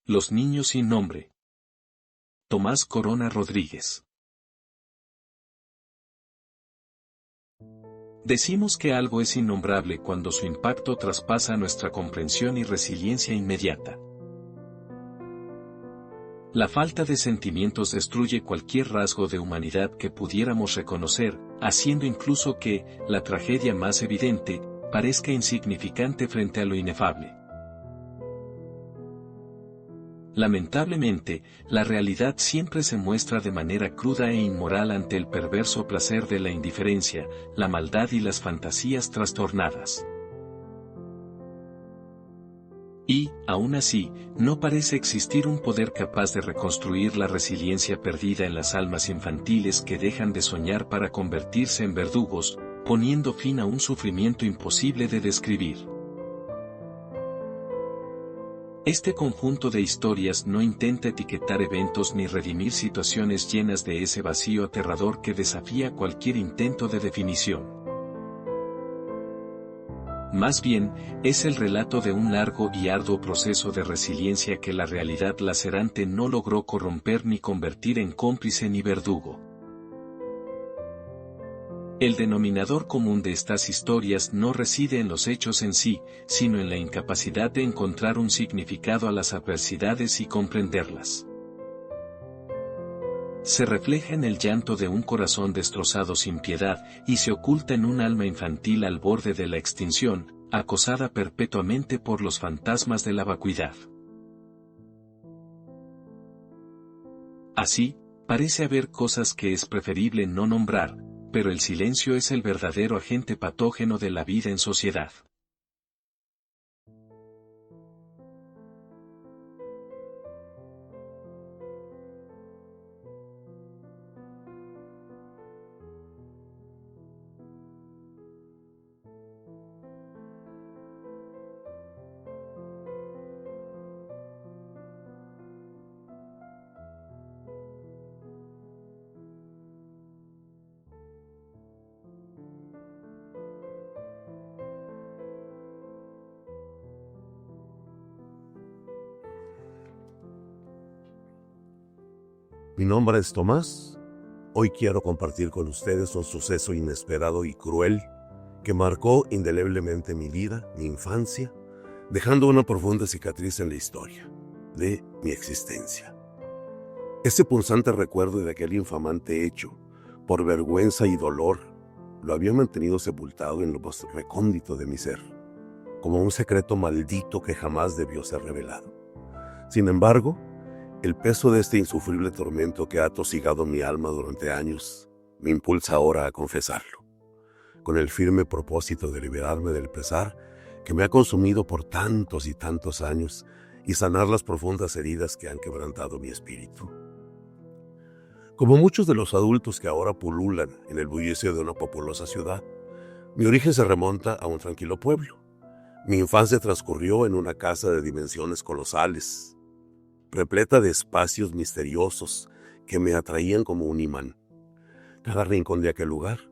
Los niños sin nombre. Tomás Corona Rodríguez. Decimos que algo es innombrable cuando su impacto traspasa nuestra comprensión y resiliencia inmediata. La falta de sentimientos destruye cualquier rasgo de humanidad que pudiéramos reconocer, haciendo incluso que, la tragedia más evidente, parezca insignificante frente a lo inefable. Lamentablemente, la realidad siempre se muestra de manera cruda e inmoral ante el perverso placer de la indiferencia, la maldad y las fantasías trastornadas. Y, aún así, no parece existir un poder capaz de reconstruir la resiliencia perdida en las almas infantiles que dejan de soñar para convertirse en verdugos, poniendo fin a un sufrimiento imposible de describir. Este conjunto de historias no intenta etiquetar eventos ni redimir situaciones llenas de ese vacío aterrador que desafía cualquier intento de definición. Más bien, es el relato de un largo y arduo proceso de resiliencia que la realidad lacerante no logró corromper ni convertir en cómplice ni verdugo. El denominador común de estas historias no reside en los hechos en sí, sino en la incapacidad de encontrar un significado a las adversidades y comprenderlas. Se refleja en el llanto de un corazón destrozado sin piedad y se oculta en un alma infantil al borde de la extinción, acosada perpetuamente por los fantasmas de la vacuidad. Así, parece haber cosas que es preferible no nombrar, pero el silencio es el verdadero agente patógeno de la vida en sociedad. Mi nombre es Tomás. Hoy quiero compartir con ustedes un suceso inesperado y cruel que marcó indeleblemente mi vida, mi infancia, dejando una profunda cicatriz en la historia de mi existencia. Ese punzante recuerdo de aquel infamante hecho, por vergüenza y dolor, lo había mantenido sepultado en lo más recóndito de mi ser, como un secreto maldito que jamás debió ser revelado. Sin embargo, el peso de este insufrible tormento que ha atosigado mi alma durante años me impulsa ahora a confesarlo, con el firme propósito de liberarme del pesar que me ha consumido por tantos y tantos años y sanar las profundas heridas que han quebrantado mi espíritu. Como muchos de los adultos que ahora pululan en el bullicio de una populosa ciudad, mi origen se remonta a un tranquilo pueblo. Mi infancia transcurrió en una casa de dimensiones colosales, repleta de espacios misteriosos que me atraían como un imán. Cada rincón de aquel lugar,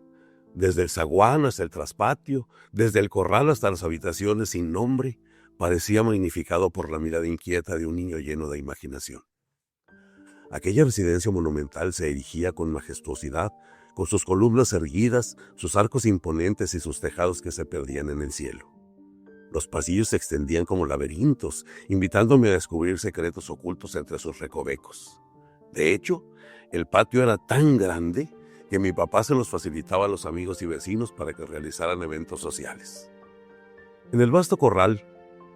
desde el zaguán hasta el traspatio, desde el corral hasta las habitaciones sin nombre, parecía magnificado por la mirada inquieta de un niño lleno de imaginación. Aquella residencia monumental se erigía con majestuosidad, con sus columnas erguidas, sus arcos imponentes y sus tejados que se perdían en el cielo. Los pasillos se extendían como laberintos, invitándome a descubrir secretos ocultos entre sus recovecos. De hecho, el patio era tan grande que mi papá se los facilitaba a los amigos y vecinos para que realizaran eventos sociales. En el vasto corral,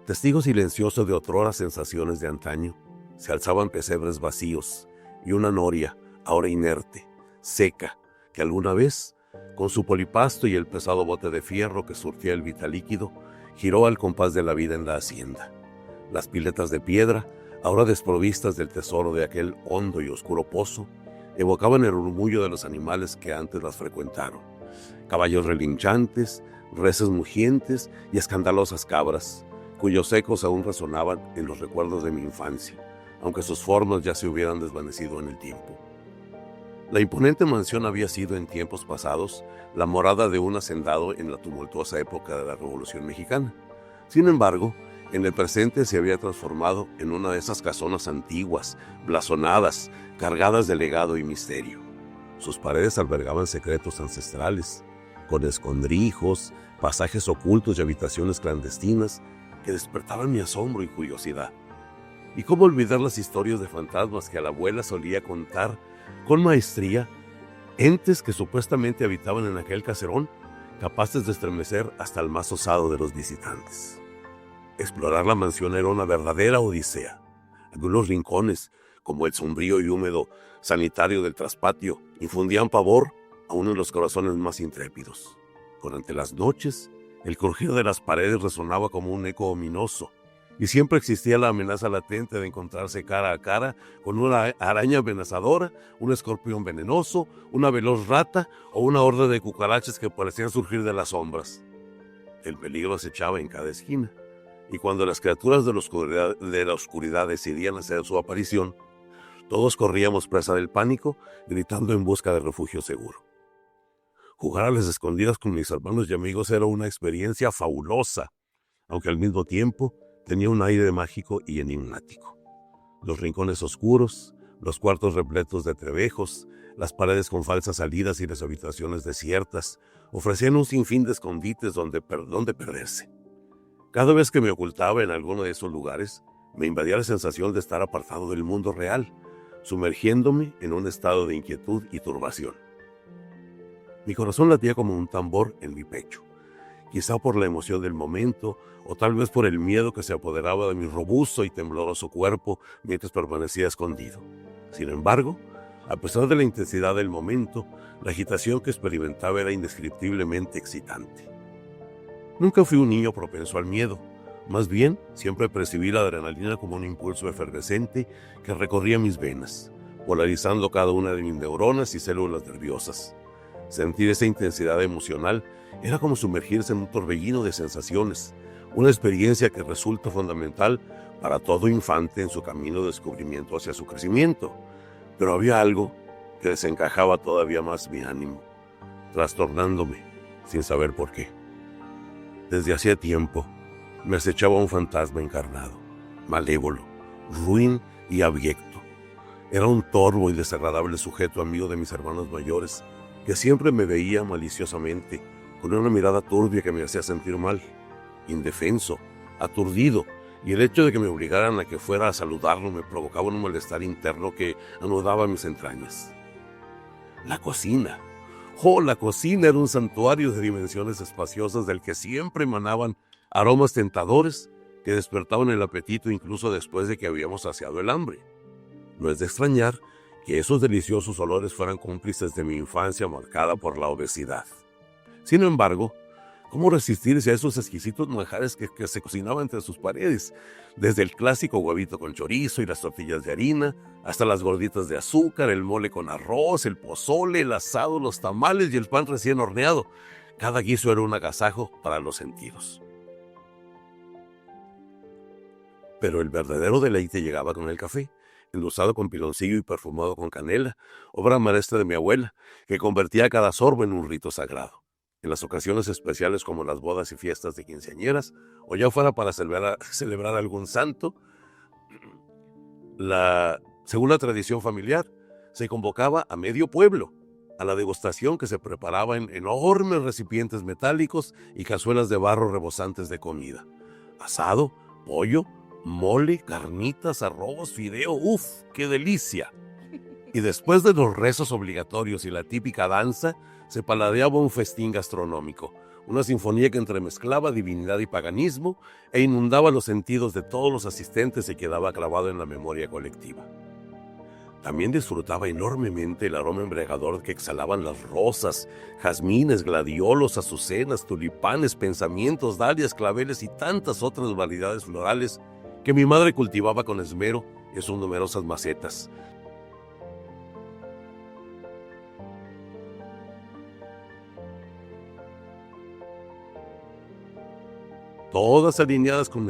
testigo silencioso de otroras sensaciones de antaño, se alzaban pesebres vacíos y una noria, ahora inerte, seca, que alguna vez, con su polipasto y el pesado bote de fierro que surtía el vital líquido, giró al compás de la vida en la hacienda. Las piletas de piedra, ahora desprovistas del tesoro de aquel hondo y oscuro pozo, evocaban el murmullo de los animales que antes las frecuentaron. Caballos relinchantes, reses mugientes y escandalosas cabras, cuyos ecos aún resonaban en los recuerdos de mi infancia, aunque sus formas ya se hubieran desvanecido en el tiempo. La imponente mansión había sido en tiempos pasados la morada de un hacendado en la tumultuosa época de la Revolución Mexicana. Sin embargo, En el presente se había transformado en una de esas casonas antiguas, blasonadas, cargadas de legado y misterio. Sus paredes albergaban secretos ancestrales, con escondrijos, pasajes ocultos y habitaciones clandestinas que despertaban mi asombro y curiosidad. ¿Y cómo olvidar las historias de fantasmas que la abuela solía contar con maestría? Entes que supuestamente habitaban en aquel caserón, capaces de estremecer hasta el más osado de los visitantes. Explorar la mansión era una verdadera odisea. Algunos rincones, como el sombrío y húmedo sanitario del traspatio, infundían pavor aún en los corazones más intrépidos. Durante las noches, el crujir de las paredes resonaba como un eco ominoso, y siempre existía la amenaza latente de encontrarse cara a cara con una araña amenazadora, un escorpión venenoso, una veloz rata o una horda de cucarachas que parecían surgir de las sombras. El peligro acechaba en cada esquina, y cuando las criaturas de la oscuridad decidían hacer su aparición, todos corríamos presa del pánico, gritando en busca de refugio seguro. Jugar a las escondidas con mis hermanos y amigos era una experiencia fabulosa, aunque al mismo tiempo tenía un aire mágico y enigmático. Los rincones oscuros, los cuartos repletos de trebejos, las paredes con falsas salidas y las habitaciones desiertas ofrecían un sinfín de escondites donde perderse. Cada vez que me ocultaba en alguno de esos lugares, me invadía la sensación de estar apartado del mundo real, sumergiéndome en un estado de inquietud y turbación. Mi corazón latía como un tambor en mi pecho, quizá por la emoción del momento o tal vez por el miedo que se apoderaba de mi robusto y tembloroso cuerpo mientras permanecía escondido. Sin embargo, a pesar de la intensidad del momento, la agitación que experimentaba era indescriptiblemente excitante. Nunca fui un niño propenso al miedo. Más bien, siempre percibí la adrenalina como un impulso efervescente que recorría mis venas, polarizando cada una de mis neuronas y células nerviosas. Sentir esa intensidad emocional era como sumergirse en un torbellino de sensaciones, una experiencia que resulta fundamental para todo infante en su camino de descubrimiento hacia su crecimiento. Pero había algo que desencajaba todavía más mi ánimo, trastornándome sin saber por qué. Desde hacía tiempo me acechaba un fantasma encarnado, malévolo, ruin y abyecto. Era un torvo y desagradable sujeto amigo de mis hermanos mayores, que siempre me veía maliciosamente, con una mirada turbia que me hacía sentir mal, indefenso, aturdido, y el hecho de que me obligaran a que fuera a saludarlo me provocaba un malestar interno que anudaba mis entrañas. La cocina. La cocina era un santuario de dimensiones espaciosas del que siempre emanaban aromas tentadores que despertaban el apetito incluso después de que habíamos saciado el hambre. No es de extrañar que esos deliciosos olores fueran cómplices de mi infancia marcada por la obesidad. Sin embargo, ¿cómo resistirse a esos exquisitos manjares que se cocinaban entre sus paredes? Desde el clásico huevito con chorizo y las tortillas de harina, hasta las gorditas de azúcar, el mole con arroz, el pozole, el asado, los tamales y el pan recién horneado. Cada guiso era un agasajo para los sentidos. Pero el verdadero deleite llegaba con el café, endulzado con piloncillo y perfumado con canela, obra maestra de mi abuela, que convertía cada sorbo en un rito sagrado. En las ocasiones especiales como las bodas y fiestas de quinceañeras, o ya fuera para celebrar algún santo, según la tradición familiar, se convocaba a medio pueblo a la degustación que se preparaba en enormes recipientes metálicos y cazuelas de barro rebosantes de comida. Asado, pollo, mole, carnitas, arroz, fideo, ¡uf! ¡Qué delicia! Y después de los rezos obligatorios y la típica danza, se paladeaba un festín gastronómico, una sinfonía que entremezclaba divinidad y paganismo e inundaba los sentidos de todos los asistentes y quedaba clavado en la memoria colectiva. También disfrutaba enormemente el aroma embriagador que exhalaban las rosas, jazmines, gladiolos, azucenas, tulipanes, pensamientos, dalias, claveles y tantas otras variedades florales que mi madre cultivaba con esmero en sus numerosas macetas. Todas alineadas con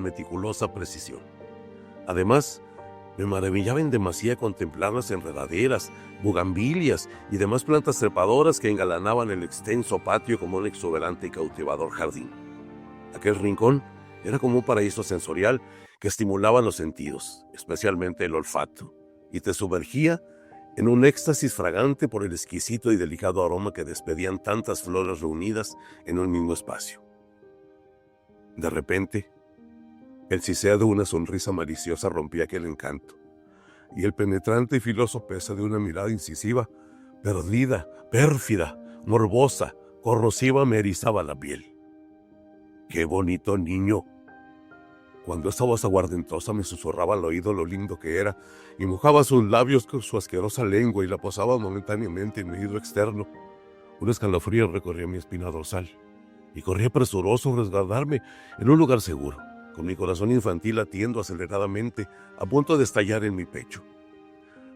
meticulosa precisión. Además, me maravillaba en demasía contemplar las enredaderas, bugambilias y demás plantas trepadoras que engalanaban el extenso patio como un exuberante y cautivador jardín. Aquel rincón Era como un paraíso sensorial que estimulaba los sentidos, especialmente el olfato, y te sumergía en un éxtasis fragante por el exquisito y delicado aroma que despedían tantas flores reunidas en un mismo espacio. De repente, el siseo de una sonrisa maliciosa rompía aquel encanto, y el penetrante y filoso peso de una mirada incisiva, perdida, pérfida, morbosa, corrosiva me erizaba la piel. ¡Qué bonito niño! Cuando esta voz aguardentosa me susurraba al oído lo lindo que era, y mojaba sus labios con su asquerosa lengua y la posaba momentáneamente en mi oído externo, un escalofrío recorría mi espina dorsal, y corría presuroso a resguardarme en un lugar seguro, con mi corazón infantil latiendo aceleradamente, a punto de estallar en mi pecho.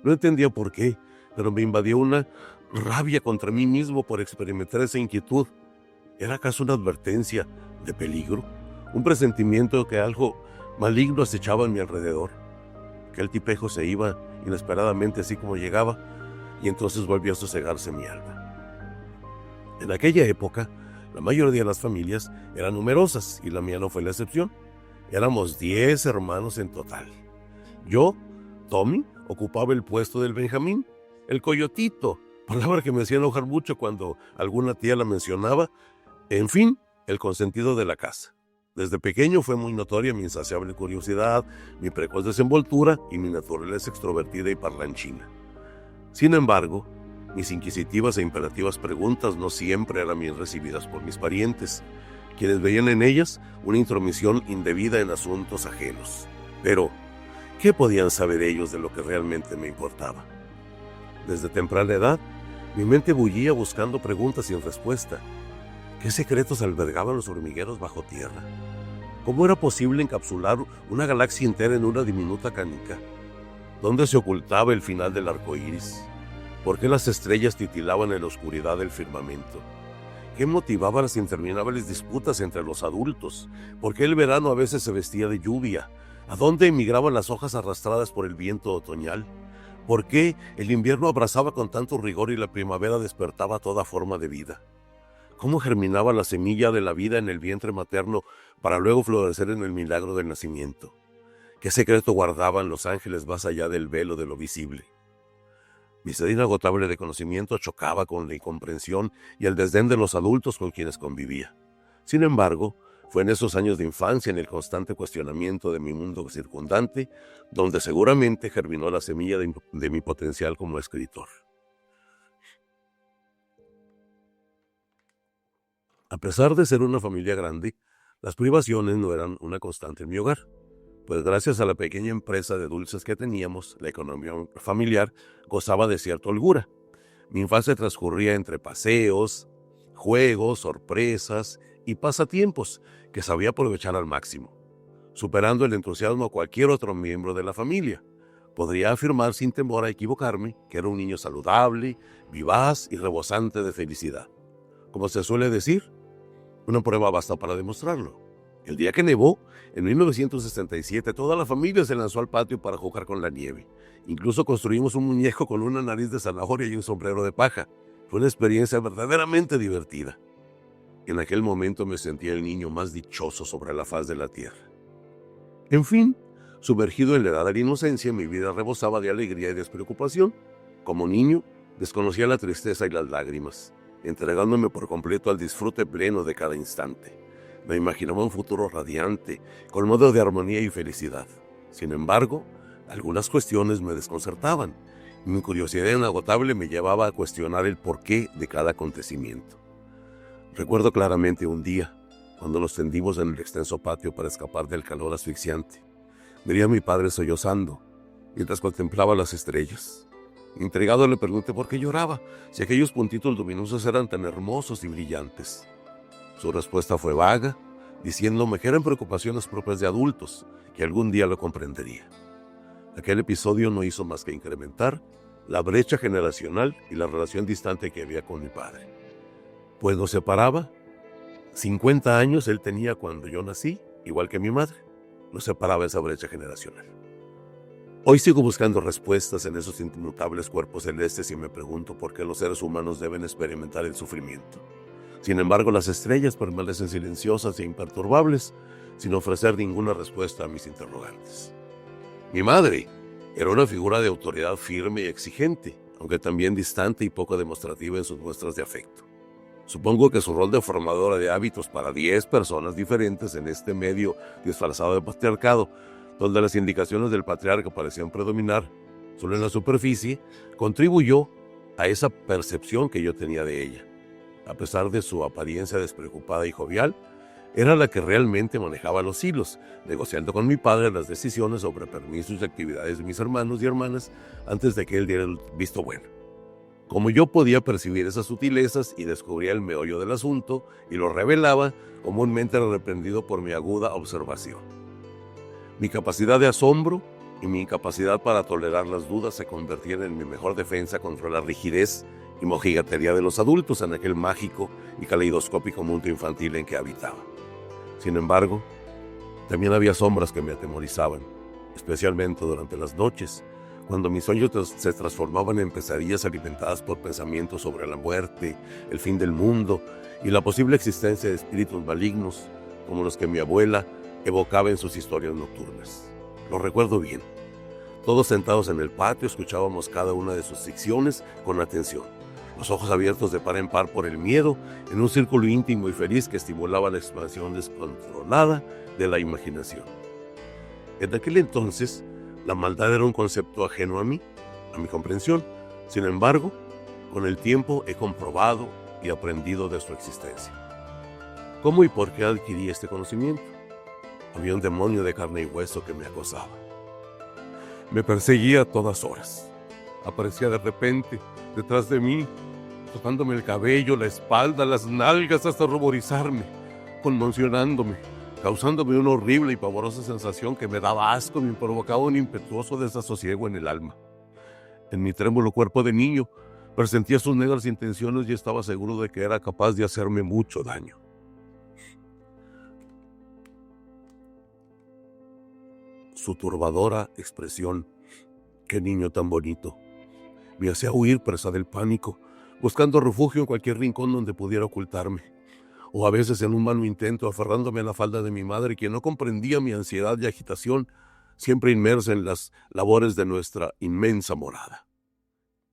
No entendía por qué, pero me invadió una rabia contra mí mismo por experimentar esa inquietud. ¿Era acaso una advertencia de peligro? Un presentimiento que algo maligno acechaba en mi alrededor. Que el tipejo se iba inesperadamente así como llegaba, y entonces volvió a sosegarse mi alma. En aquella época, la mayoría de las familias eran numerosas, y la mía no fue la excepción. Éramos 10 hermanos en total. Yo, Tommy, ocupaba el puesto del Benjamín, el coyotito, palabra que me hacía enojar mucho cuando alguna tía la mencionaba. En fin, el consentido de la casa. Desde pequeño fue muy notoria mi insaciable curiosidad, mi precoz desenvoltura y mi naturaleza extrovertida y parlanchina. Sin embargo, mis inquisitivas e imperativas preguntas no siempre eran bien recibidas por mis parientes, quienes veían en ellas una intromisión indebida en asuntos ajenos. Pero, ¿qué podían saber ellos de lo que realmente me importaba? Desde temprana edad, mi mente bullía buscando preguntas sin respuesta. ¿Qué secretos albergaban los hormigueros bajo tierra? ¿Cómo era posible encapsular una galaxia entera en una diminuta canica? ¿Dónde se ocultaba el final del arco iris? ¿Por qué las estrellas titilaban en la oscuridad del firmamento? ¿Qué motivaba las interminables disputas entre los adultos? ¿Por qué el verano a veces se vestía de lluvia? ¿A dónde emigraban las hojas arrastradas por el viento otoñal? ¿Por qué el invierno abrazaba con tanto rigor y la primavera despertaba toda forma de vida? ¿Cómo germinaba la semilla de la vida en el vientre materno para luego florecer en el milagro del nacimiento? ¿Qué secreto guardaban los ángeles más allá del velo de lo visible? Mi sed inagotable de conocimiento chocaba con la incomprensión y el desdén de los adultos con quienes convivía. Sin embargo, fue en esos años de infancia, en el constante cuestionamiento de mi mundo circundante, donde seguramente germinó la semilla de mi potencial como escritor. A pesar de ser una familia grande, las privaciones no eran una constante en mi hogar, pues gracias a la pequeña empresa de dulces que teníamos, la economía familiar gozaba de cierta holgura. Mi infancia transcurría entre paseos, juegos, sorpresas y pasatiempos que sabía aprovechar al máximo, superando el entusiasmo a cualquier otro miembro de la familia. Podría afirmar sin temor a equivocarme que era un niño saludable, vivaz y rebosante de felicidad. Como se suele decir, una prueba basta para demostrarlo. El día que nevó, en 1967, toda la familia se lanzó al patio para jugar con la nieve. Incluso construimos un muñeco con una nariz de zanahoria y un sombrero de paja. Fue una experiencia verdaderamente divertida. En aquel momento me sentía el niño más dichoso sobre la faz de la tierra. En fin, sumergido en la edad de la inocencia, mi vida rebosaba de alegría y despreocupación. Como niño, desconocía la tristeza y las lágrimas, entregándome por completo al disfrute pleno de cada instante. Me imaginaba un futuro radiante, colmado de armonía y felicidad. Sin embargo, algunas cuestiones me desconcertaban, y mi curiosidad inagotable me llevaba a cuestionar el porqué de cada acontecimiento. Recuerdo claramente un día, cuando nos tendimos en el extenso patio para escapar del calor asfixiante. Veía a mi padre sollozando, mientras contemplaba las estrellas. Intrigado le pregunté por qué lloraba, si aquellos puntitos luminosos eran tan hermosos y brillantes. Su respuesta fue vaga, diciéndome que eran preocupaciones propias de adultos, que algún día lo comprendería. Aquel episodio no hizo más que incrementar la brecha generacional y la relación distante que había con mi padre. Pues nos separaba 50 años él tenía cuando yo nací, igual que mi madre. Nos separaba esa brecha generacional. Hoy sigo buscando respuestas en esos inmutables cuerpos celestes y me pregunto por qué los seres humanos deben experimentar el sufrimiento. Sin embargo, las estrellas permanecen silenciosas e imperturbables, sin ofrecer ninguna respuesta a mis interrogantes. Mi madre era una figura de autoridad firme y exigente, aunque también distante y poco demostrativa en sus muestras de afecto. Supongo que su rol de formadora de hábitos para 10 personas diferentes en este medio disfrazado de patriarcado, donde las indicaciones del patriarca parecían predominar solo en la superficie, contribuyó a esa percepción que yo tenía de ella. A pesar de su apariencia despreocupada y jovial, era la que realmente manejaba los hilos, negociando con mi padre las decisiones sobre permisos y actividades de mis hermanos y hermanas antes de que él diera el visto bueno. Como yo podía percibir esas sutilezas y descubría el meollo del asunto y lo revelaba, comúnmente era reprendido por mi aguda observación. Mi capacidad de asombro y mi incapacidad para tolerar las dudas se convertían en mi mejor defensa contra la rigidez y mojigatería de los adultos en aquel mágico y caleidoscópico mundo infantil en que habitaba. Sin embargo, también había sombras que me atemorizaban, especialmente durante las noches, cuando mis sueños se transformaban en pesadillas alimentadas por pensamientos sobre la muerte, el fin del mundo y la posible existencia de espíritus malignos, como los que mi abuela evocaba en sus historias nocturnas. Lo recuerdo bien. Todos sentados en el patio escuchábamos cada una de sus ficciones con atención, los ojos abiertos de par en par por el miedo, en un círculo íntimo y feliz que estimulaba la expansión descontrolada de la imaginación. En aquel entonces, la maldad era un concepto ajeno a mi comprensión. Sin embargo, con el tiempo he comprobado y aprendido de su existencia. ¿Cómo y por qué adquirí este conocimiento? Había un demonio de carne y hueso que me acosaba. Me perseguía a todas horas. Aparecía de repente detrás de mí, tocándome el cabello, la espalda, las nalgas, hasta ruborizarme, conmocionándome, causándome una horrible y pavorosa sensación que me daba asco y me provocaba un impetuoso desasosiego en el alma. En mi trémulo cuerpo de niño, presentía sus negras intenciones y estaba seguro de que era capaz de hacerme mucho daño. Su turbadora expresión, qué niño tan bonito, me hacía huir presa del pánico, buscando refugio en cualquier rincón donde pudiera ocultarme, o a veces en un vano intento aferrándome a la falda de mi madre, quien no comprendía mi ansiedad y agitación, siempre inmersa en las labores de nuestra inmensa morada.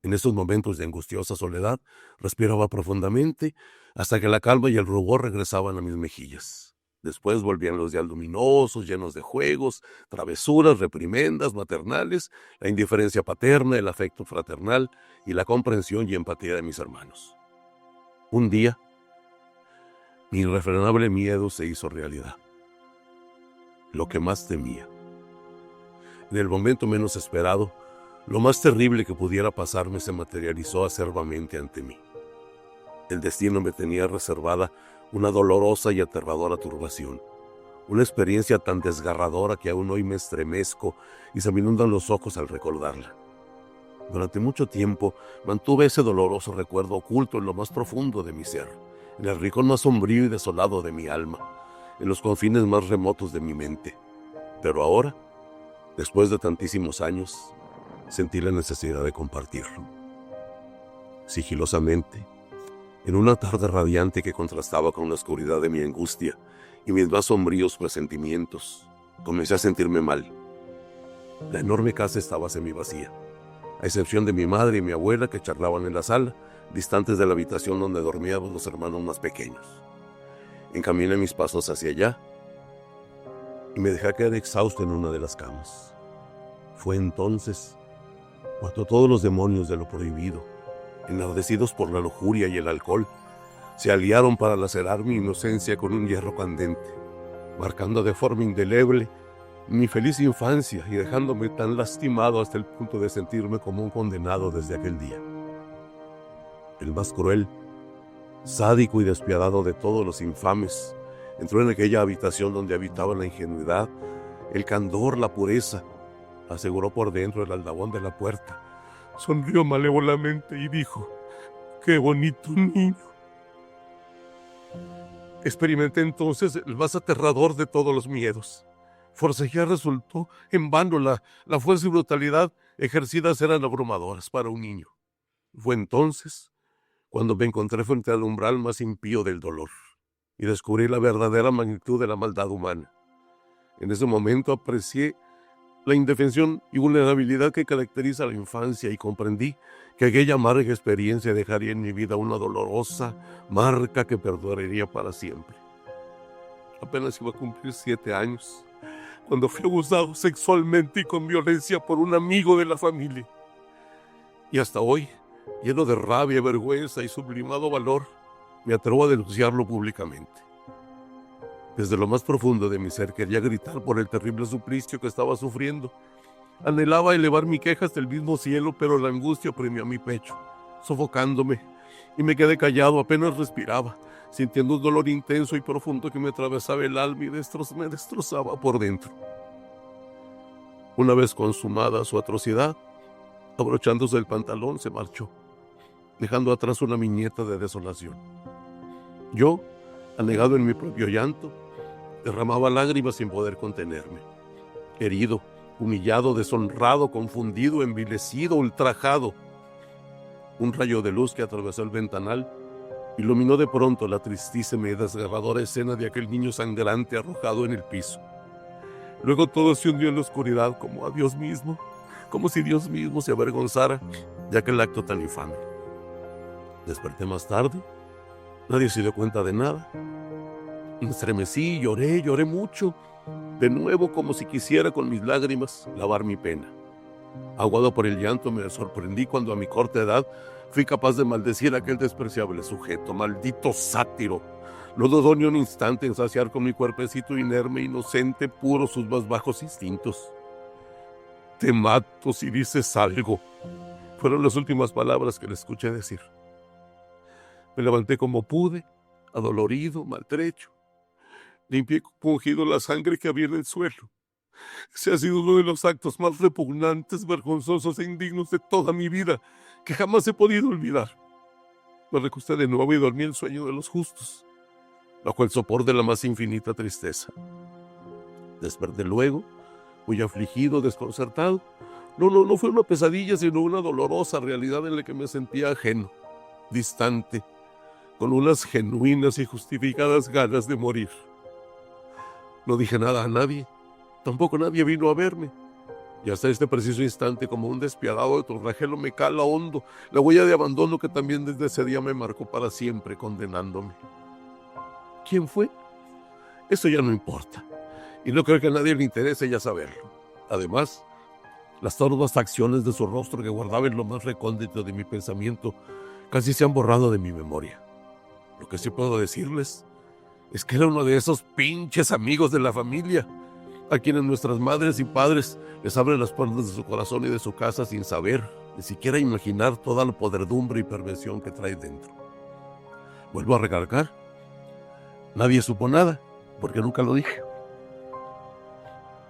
En esos momentos de angustiosa soledad, respiraba profundamente hasta que la calma y el rubor regresaban a mis mejillas. Después volvían los días luminosos, llenos de juegos, travesuras, reprimendas maternales, la indiferencia paterna, el afecto fraternal y la comprensión y empatía de mis hermanos. Un día, mi irrefrenable miedo se hizo realidad. Lo que más temía. En el momento menos esperado, lo más terrible que pudiera pasarme se materializó acerbamente ante mí. El destino me tenía reservada una dolorosa y aterradora turbación, una experiencia tan desgarradora que aún hoy me estremezco y se me inundan los ojos al recordarla. Durante mucho tiempo mantuve ese doloroso recuerdo oculto en lo más profundo de mi ser, en el rincón más sombrío y desolado de mi alma, en los confines más remotos de mi mente. Pero ahora, después de tantísimos años, sentí la necesidad de compartirlo. Sigilosamente, en una tarde radiante que contrastaba con la oscuridad de mi angustia y mis más sombríos presentimientos, comencé a sentirme mal. La enorme casa estaba semivacía, a excepción de mi madre y mi abuela que charlaban en la sala, distantes de la habitación donde dormíamos los hermanos más pequeños. Encaminé mis pasos hacia allá y me dejé caer exhausto en una de las camas. Fue entonces cuando todos los demonios de lo prohibido, enardecidos por la lujuria y el alcohol, se aliaron para lacerar mi inocencia con un hierro candente, marcando de forma indeleble mi feliz infancia y dejándome tan lastimado hasta el punto de sentirme como un condenado desde aquel día. El más cruel, sádico y despiadado de todos los infames entró en aquella habitación donde habitaba la ingenuidad, el candor, la pureza. Aseguró por dentro el aldabón de la puerta, sonrió malévolamente y dijo: ¡qué bonito niño! Experimenté entonces el más aterrador de todos los miedos. Forcejear resultó en vano, la fuerza y brutalidad ejercidas eran abrumadoras para un niño. Fue entonces cuando me encontré frente al umbral más impío del dolor y descubrí la verdadera magnitud de la maldad humana. En ese momento aprecié la indefensión y vulnerabilidad que caracteriza a la infancia y comprendí que aquella amarga experiencia dejaría en mi vida una dolorosa marca que perduraría para siempre. Apenas iba a cumplir 7 años cuando fui abusado sexualmente y con violencia por un amigo de la familia. Y hasta hoy, lleno de rabia, vergüenza y sublimado valor, me atrevo a denunciarlo públicamente. Desde lo más profundo de mi ser quería gritar por el terrible suplicio que estaba sufriendo. Anhelaba elevar mi queja hasta el mismo cielo, pero la angustia oprimió mi pecho, sofocándome, y me quedé callado, apenas respiraba, sintiendo un dolor intenso y profundo que me atravesaba el alma y me destrozaba por dentro. Una vez consumada su atrocidad, abrochándose el pantalón, se marchó, dejando atrás una viñeta de desolación. Yo, anegado en mi propio llanto, derramaba lágrimas sin poder contenerme. Herido, humillado, deshonrado, confundido, envilecido, ultrajado. Un rayo de luz que atravesó el ventanal iluminó de pronto la tristísima y desgarradora escena de aquel niño sangrante arrojado en el piso. Luego todo se hundió en la oscuridad como a Dios mismo, como si Dios mismo se avergonzara de aquel acto tan infame. Desperté más tarde, nadie se dio cuenta de nada. Me estremecí, lloré mucho, de nuevo como si quisiera con mis lágrimas lavar mi pena. Aguado por el llanto me sorprendí cuando a mi corta edad fui capaz de maldecir a aquel despreciable sujeto, maldito sátiro. No dudó ni un instante en saciar con mi cuerpecito inerme, inocente, puro sus más bajos instintos. Te mato si dices algo, fueron las últimas palabras que le escuché decir. Me levanté como pude, adolorido, maltrecho. Limpié pungido la sangre que había en el suelo. Ese ha sido uno de los actos más repugnantes, vergonzosos e indignos de toda mi vida, que jamás he podido olvidar. Me recosté de nuevo y dormí el sueño de los justos, bajo el sopor de la más infinita tristeza. Desperté luego, muy afligido, desconcertado. No fue una pesadilla, sino una dolorosa realidad en la que me sentía ajeno, distante, con unas genuinas y justificadas ganas de morir. No dije nada a nadie, tampoco nadie vino a verme. Y hasta este preciso instante, como un despiadado tornajelo, me cala hondo la huella de abandono que también desde ese día me marcó para siempre, condenándome. ¿Quién fue? Eso ya no importa, y no creo que a nadie le interese ya saberlo. Además, las torvas facciones de su rostro que guardaba en lo más recóndito de mi pensamiento casi se han borrado de mi memoria. Lo que sí puedo decirles es que era uno de esos pinches amigos de la familia, a quienes nuestras madres y padres les abren las puertas de su corazón y de su casa sin saber, ni siquiera imaginar toda la podredumbre y perversión que trae dentro. Vuelvo a recargar, nadie supo nada, porque nunca lo dije.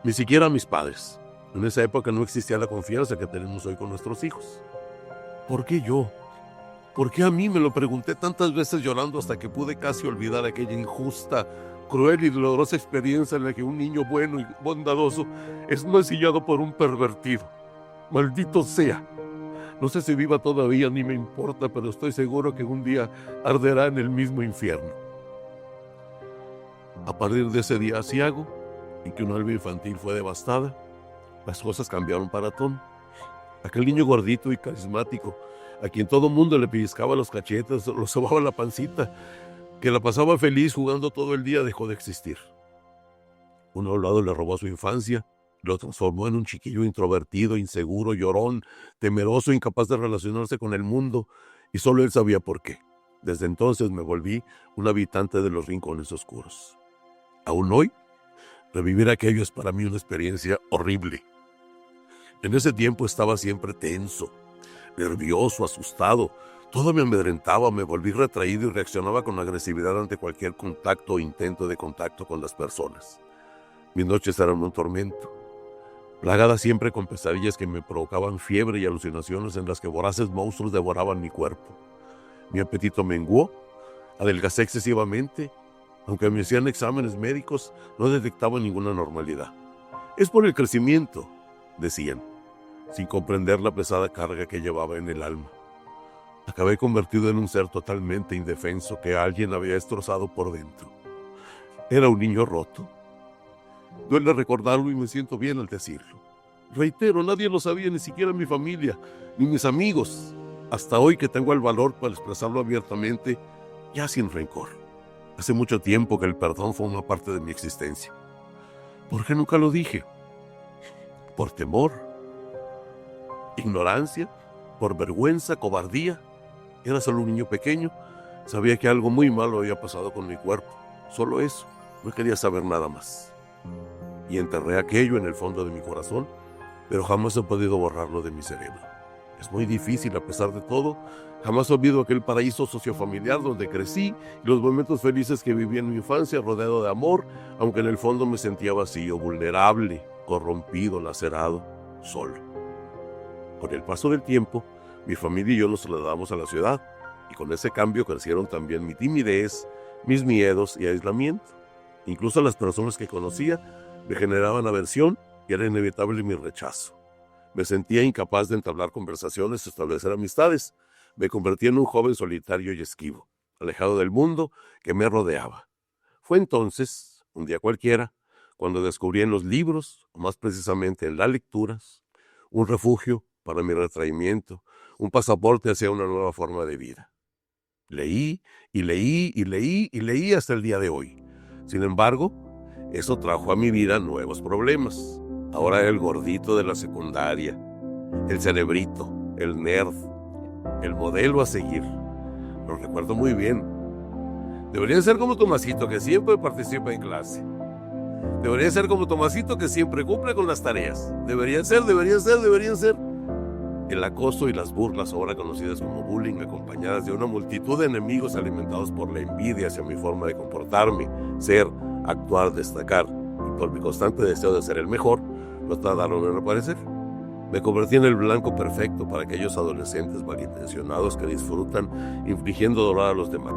Ni siquiera mis padres. En esa época no existía la confianza que tenemos hoy con nuestros hijos. ¿Por qué yo? ¿Por qué a mí? Me lo pregunté tantas veces llorando hasta que pude casi olvidar aquella injusta, cruel y dolorosa experiencia en la que un niño bueno y bondadoso es mancillado por un pervertido. Maldito sea. No sé si viva todavía, ni me importa, pero estoy seguro que un día arderá en el mismo infierno. A partir de ese día aciago, en que un alma infantil fue devastada, las cosas cambiaron para Tom. Aquel niño gordito y carismático, a quien todo mundo le pellizcaba los cachetes, lo sobaba la pancita, que la pasaba feliz jugando todo el día, dejó de existir. Un lado le robó su infancia, lo transformó en un chiquillo introvertido, inseguro, llorón, temeroso, incapaz de relacionarse con el mundo, y solo él sabía por qué. Desde entonces me volví un habitante de los rincones oscuros. Aún hoy, revivir aquello es para mí una experiencia horrible. En ese tiempo estaba siempre tenso, nervioso, asustado. Todo me amedrentaba, me volví retraído y reaccionaba con agresividad ante cualquier contacto o intento de contacto con las personas. Mis noches eran un tormento, plagada siempre con pesadillas que me provocaban fiebre y alucinaciones en las que voraces monstruos devoraban mi cuerpo. Mi apetito menguó, adelgacé excesivamente. Aunque me hacían exámenes médicos, no detectaban ninguna normalidad. Es por el crecimiento, decían, sin comprender la pesada carga que llevaba en el alma. Acabé convertido en un ser totalmente indefenso que alguien había destrozado por dentro. Era un niño roto. Duele recordarlo y me siento bien al decirlo. Reitero, nadie lo sabía, ni siquiera mi familia, ni mis amigos, hasta hoy que tengo el valor para expresarlo abiertamente, ya sin rencor. Hace mucho tiempo que el perdón forma parte de mi existencia. ¿Por qué nunca lo dije? ¿Por temor? ¿Ignorancia? ¿Por vergüenza? ¿Cobardía? Era solo un niño pequeño. Sabía que algo muy malo había pasado con mi cuerpo. Solo eso. No quería saber nada más. Y enterré aquello en el fondo de mi corazón, pero jamás he podido borrarlo de mi cerebro. Es muy difícil a pesar de todo. Jamás olvido aquel paraíso sociofamiliar donde crecí y los momentos felices que viví en mi infancia rodeado de amor, aunque en el fondo me sentía vacío, vulnerable, corrompido, lacerado, solo. Con el paso del tiempo, mi familia y yo nos trasladamos a la ciudad y con ese cambio crecieron también mi timidez, mis miedos y aislamiento. Incluso las personas que conocía me generaban aversión y era inevitable mi rechazo. Me sentía incapaz de entablar conversaciones, establecer amistades. Me convertí en un joven solitario y esquivo, alejado del mundo que me rodeaba. Fue entonces, un día cualquiera, cuando descubrí en los libros, o más precisamente en las lecturas, un refugio para mi retraimiento, un pasaporte hacia una nueva forma de vida. Leí y leí y leí y leí hasta el día de hoy. Sin embargo, eso trajo a mi vida nuevos problemas. Ahora era el gordito de la secundaria, el cerebrito, el nerd, el modelo a seguir. Lo recuerdo muy bien. Debería ser como Tomasito, que siempre participa en clase. Debería ser como Tomasito, que siempre cumple con las tareas. Deberían ser. El acoso y las burlas, ahora conocidas como bullying, acompañadas de una multitud de enemigos alimentados por la envidia hacia mi forma de comportarme, ser, actuar, destacar, y por mi constante deseo de ser el mejor, no tardaron en aparecer. Me convertí en el blanco perfecto para aquellos adolescentes malintencionados que disfrutan infligiendo dolor a los demás.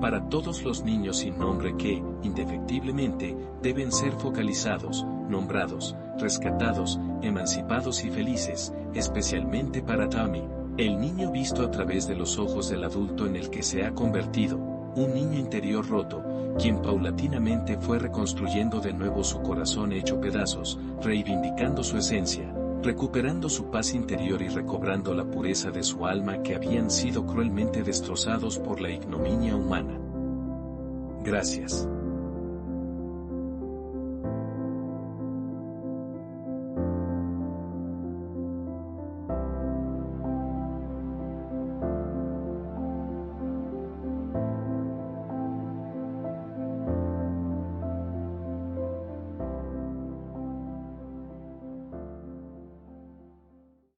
Para todos los niños sin nombre que, indefectiblemente, deben ser focalizados, nombrados, rescatados, emancipados y felices, especialmente para Tommy, el niño visto a través de los ojos del adulto en el que se ha convertido, un niño interior roto, quien paulatinamente fue reconstruyendo de nuevo su corazón hecho pedazos, reivindicando su esencia, recuperando su paz interior y recobrando la pureza de su alma que habían sido cruelmente destrozados por la ignominia humana. Gracias.